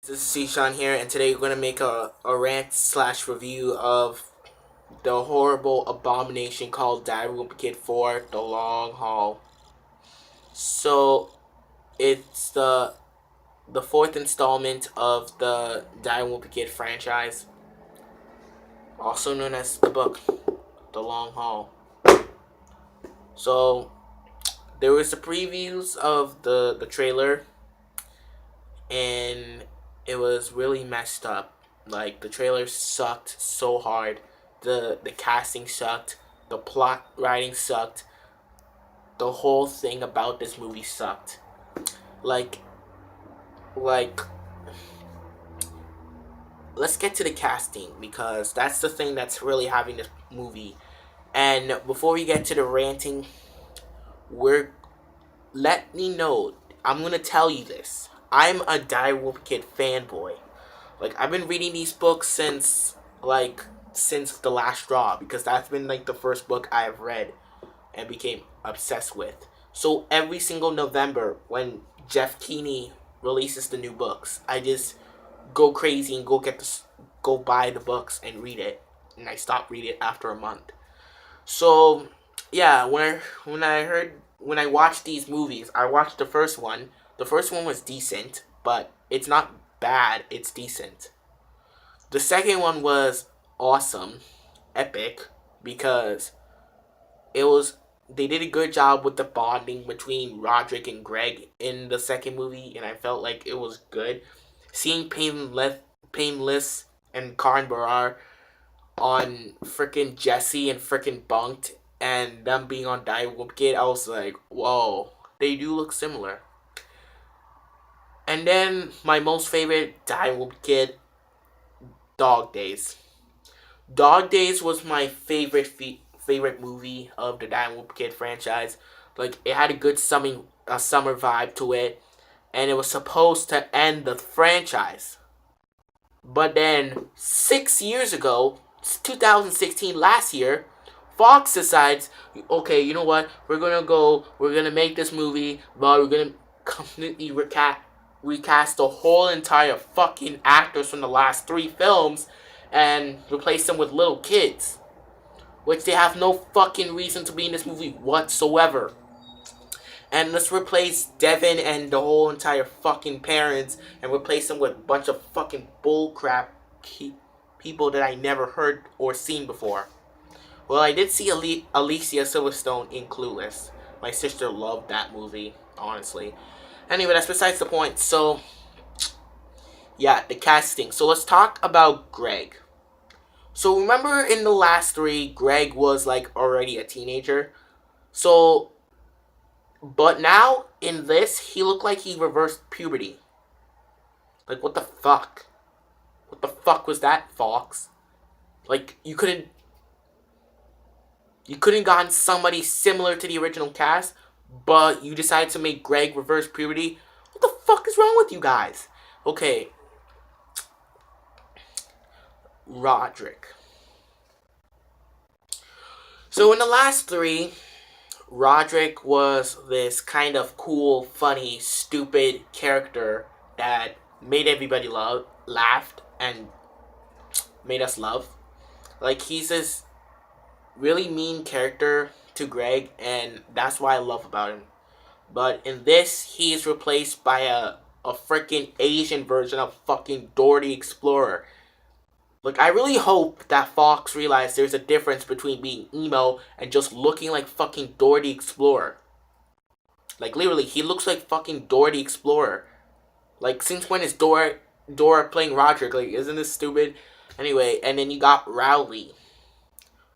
This is Sean here, and today we're going to make a rant slash review of the horrible abomination called Wimpy Kid 4 The Long Haul. So, it's the fourth installment of the Wimpy Kid franchise, also known as the book The Long Haul. So, there was the previews of the trailer, and it was really messed up. Like, the trailer sucked so hard. The casting sucked. The plot writing sucked. The whole thing about this movie sucked. Like, let's get to the casting, because that's the thing that's really having this movie. And before we get to the ranting, let me know. I'm gonna tell you this. I'm a Wimpy Kid fanboy. Like, I've been reading these books since The Last Straw, because that's been like the first book I have read and became obsessed with. So every single November when Jeff Keeney releases the new books, I just go crazy and go buy the books and read it. And I stop reading it after a month. So yeah, when I watched these movies, I watched the first one. The first one was decent, but it's not bad, it's decent. The second one was awesome, epic, because they did a good job with the bonding between Roderick and Greg in the second movie, and I felt like it was good. Seeing Painless and Karan Barar on frickin' Jesse and frickin' Bunked, and them being on Wimpy Kid, I was like, whoa, they do look similar. And then my most favorite Wimpy Kid, Dog Days. Dog Days was my favorite movie of the Wimpy Kid franchise. Like, it had a good summer vibe to it, and it was supposed to end the franchise. But then 6 years ago, 2016, last year, Fox decides, okay, you know what? We're gonna make this movie, but we're gonna completely recast the whole entire fucking actors from the last 3 films and replace them with little kids, which they have no fucking reason to be in this movie whatsoever. And let's replace Devin and the whole entire fucking parents and replace them with a bunch of fucking bullcrap people that I never heard or seen before. Well, I did see Alicia Silverstone in Clueless. My sister loved that movie, honestly. Anyway, that's besides the point. So, yeah, the casting. So let's talk about Greg. So remember in the last 3, Greg was like already a teenager. So, but now in this, he looked like he reversed puberty. Like, what the fuck? What the fuck was that, Fox? Like, you couldn't gotten somebody similar to the original cast, but you decided to make Greg reverse puberty? What the fuck is wrong with you guys? Okay. Roderick. So in the last 3, Roderick was this kind of cool, funny, stupid character that made everybody laughed, and made us love. Like, he's this really mean character to Greg, and that's what I love about him. But in this, he is replaced by a freaking Asian version of fucking Dora the Explorer. Like, I really hope that Fox realized there's a difference between being emo and just looking like fucking Dora the Explorer. Like, literally, he looks like fucking Dora the Explorer. Like, since when is Dora playing Roderick? Like, isn't this stupid? Anyway, and then you got Rowley.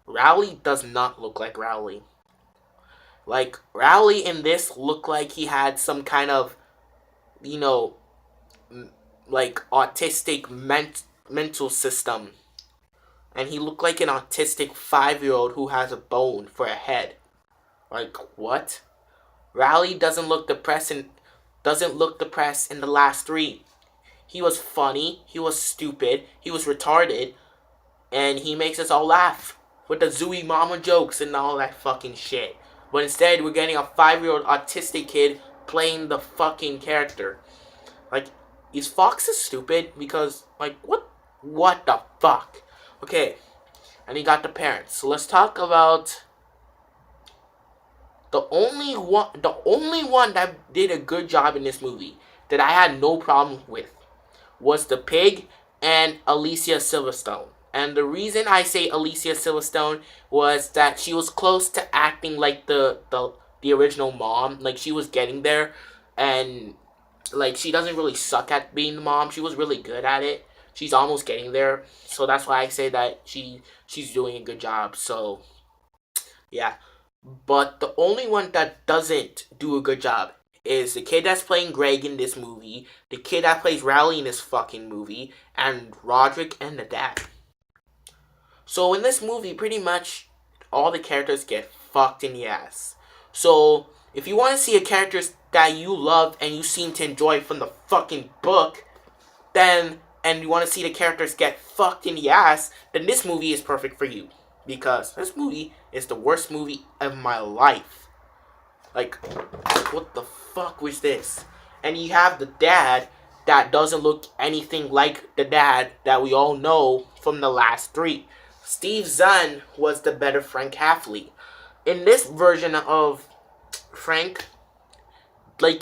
Rowley does not look like Rowley. Like, Rowley in this looked like he had some kind of, like, autistic mental system. And he looked like an autistic 5-year-old who has a bone for a head. Like, what? Rowley doesn't look depressed in the last 3. He was funny, he was stupid, he was retarded, and he makes us all laugh with the Zooey Mama jokes and all that fucking shit. But instead, we're getting a 5-year-old autistic kid playing the fucking character. Like, is Fox is stupid because like what the fuck? Okay, and he got the parents. So let's talk about the only one that did a good job in this movie that I had no problem with was the pig and Alicia Silverstone. And the reason I say Alicia Silverstone was that she was close to acting like the original mom. Like she was getting there, and like she doesn't really suck at being the mom. She was really good at it. She's almost getting there. So that's why I say that she's doing a good job. So yeah. But the only one that doesn't do a good job is the kid that's playing Greg in this movie, the kid that plays Rowley in this fucking movie, and Roderick and the dad. So in this movie, pretty much all the characters get fucked in the ass. So if you want to see a character that you love and you seem to enjoy from the fucking book, then and you want to see the characters get fucked in the ass, then this movie is perfect for you. Because this movie is the worst movie of my life. Like, what the fuck was this? And you have the dad that doesn't look anything like the dad that we all know from the last three. Steve Zahn was the better Frank Halfley. In this version of Frank, like,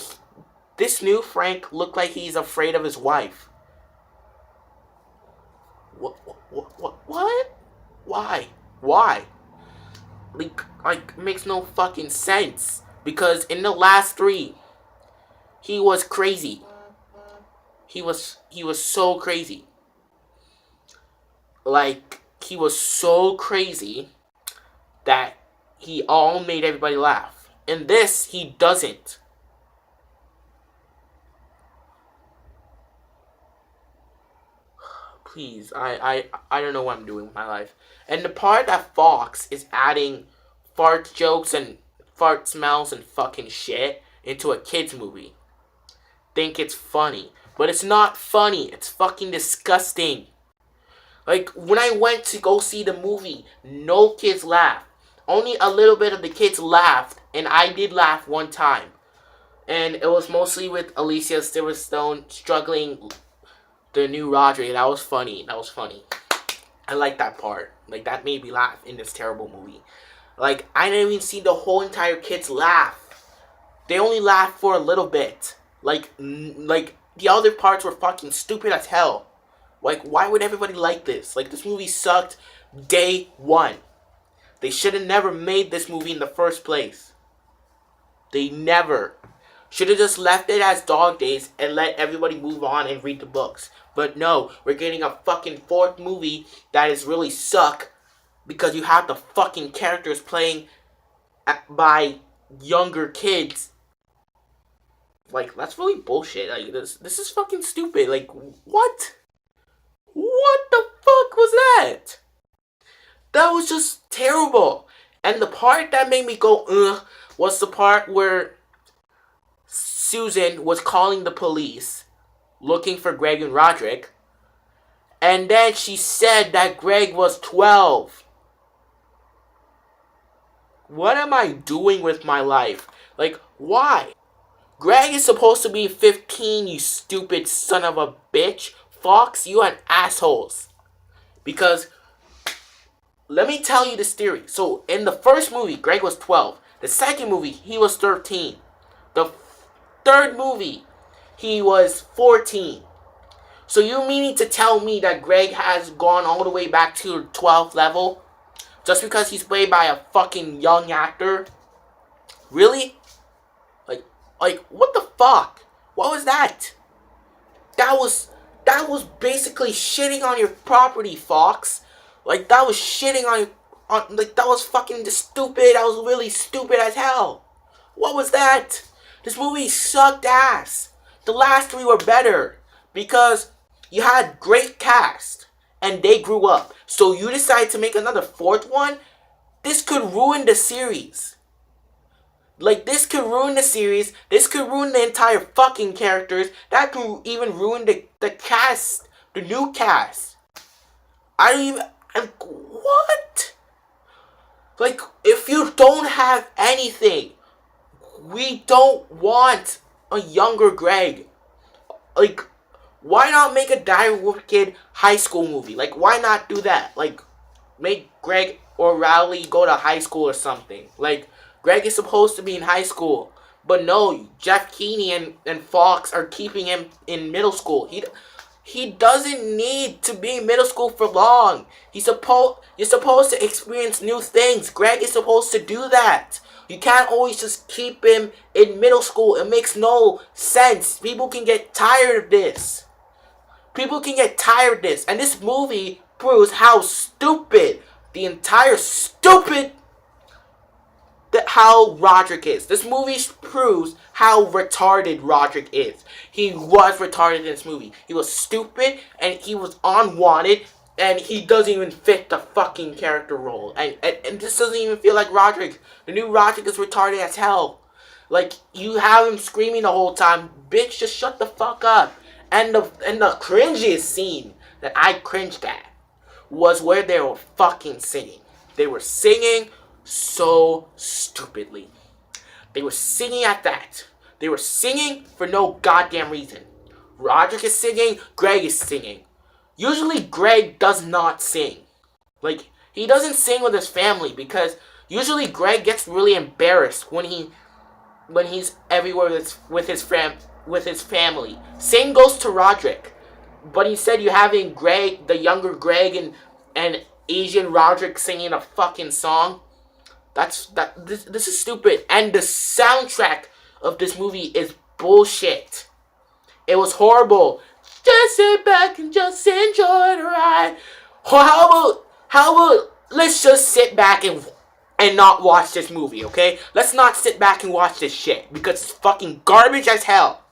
this new Frank looked like he's afraid of his wife. What? Why? Why? Like makes no fucking sense. Because in the last three, he was crazy. He was so crazy. Like, he was so crazy that he all made everybody laugh. In this, he doesn't. Please, I don't know what I'm doing with my life. And the part that Fox is adding fart jokes and fart smells and fucking shit into a kid's movie. Think it's funny. But it's not funny. It's fucking disgusting. Like, when I went to go see the movie, no kids laughed. Only a little bit of the kids laughed, and I did laugh one time. And it was mostly with Alicia Silverstone struggling the new Roderick. That was funny. I like that part. Like, that made me laugh in this terrible movie. Like, I didn't even see the whole entire kids laugh. They only laughed for a little bit. Like, the other parts were fucking stupid as hell. Like, why would everybody like this? Like, this movie sucked day one. They should have never made this movie in the first place. They never. Should have just left it as Dog Days and let everybody move on and read the books. But no, we're getting a fucking fourth movie that is really suck because you have the fucking characters playing by younger kids. Like, that's really bullshit. Like, this is fucking stupid. Like, what? What the fuck was that? That was just terrible. And the part that made me go, ugh, was the part where Susan was calling the police, looking for Greg and Roderick, and then she said that Greg was 12. What am I doing with my life? Like, why? Greg is supposed to be 15, you stupid son of a bitch. Fox, you are assholes. Because, let me tell you this theory. So, in the first movie, Greg was 12. The second movie, he was 13. The third movie, he was 14. So you meaning to tell me that Greg has gone all the way back to 12th level? Just because he's played by a fucking young actor? Really? Like, what the fuck? What was that? That was basically shitting on your property, Fox. Like, that was shitting like, that was fucking stupid. That was really stupid as hell. What was that? This movie sucked ass. The last three were better because you had great cast and they grew up. So you decided to make another fourth one? This could ruin the series. Like, this could ruin the series. This could ruin the entire fucking characters. That could even ruin the cast. The new cast. What? Like, if you don't have anything, we don't want a younger Greg. Like, Why not make a Die With Kid high school movie? Like, why not do that? Like, make Greg or Rowley go to high school or something. Like, Greg is supposed to be in high school. But no, Jeff Keeney and Fox are keeping him in middle school. He doesn't need to be in middle school for long. You're supposed to experience new things. Greg is supposed to do that. You can't always just keep him in middle school. It makes no sense. People can get tired of this. People can get tired of this. And this movie proves how stupid the entire stupid how Roderick is. This movie proves how retarded Roderick is. He was retarded in this movie. He was stupid and he was unwanted and he doesn't even fit the fucking character role. And this doesn't even feel like Roderick. The new Roderick is retarded as hell. Like, you have him screaming the whole time, bitch, just shut the fuck up. And the cringiest scene that I cringed at was where they were fucking singing. They were singing so stupidly. They were singing at that. They were singing for no goddamn reason. Roderick is singing, Greg is singing. Usually Greg does not sing. Like, he doesn't sing with his family because usually Greg gets really embarrassed when he's everywhere with his family. Same goes to Roderick. But instead you're having Greg, the younger Greg and Asian Roderick singing a fucking song. This is stupid. And the soundtrack of this movie is bullshit. It was horrible. Just sit back and just enjoy the ride. How about let's just sit back and not watch this movie, okay? Let's not sit back and watch this shit because it's fucking garbage as hell.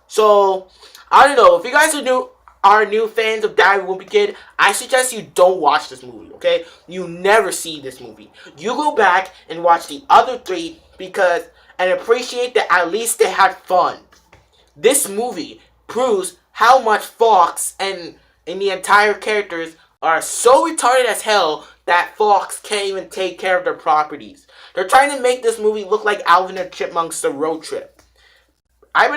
So, I don't know. If you guys are new fans of Die With Wimpy Kid, I suggest you don't watch this movie, okay? You never see this movie. You go back and watch the other three and appreciate that at least they had fun. This movie proves how much Fox and the entire characters are so retarded as hell that Fox can't even take care of their properties. They're trying to make this movie look like Alvin and Chipmunks The Road Trip. I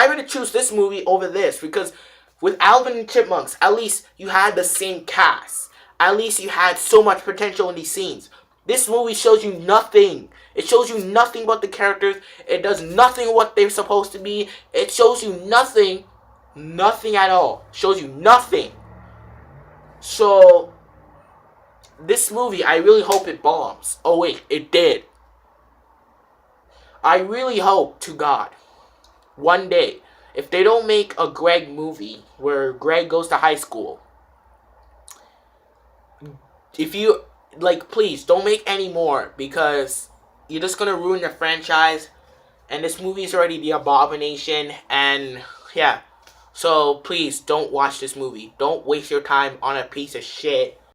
would choose this movie over this because with Alvin and Chipmunks, at least you had the same cast. At least you had so much potential in these scenes. This movie shows you nothing. It shows you nothing about the characters. It does nothing what they're supposed to be. It shows you nothing. Nothing at all. It shows you nothing. So, this movie, I really hope it bombs. Oh wait, it did. I really hope to God, one day, if they don't make a Greg movie where Greg goes to high school, please don't make any more because you're just gonna ruin the franchise. And this movie is already the abomination. And yeah, so please don't watch this movie. Don't waste your time on a piece of shit.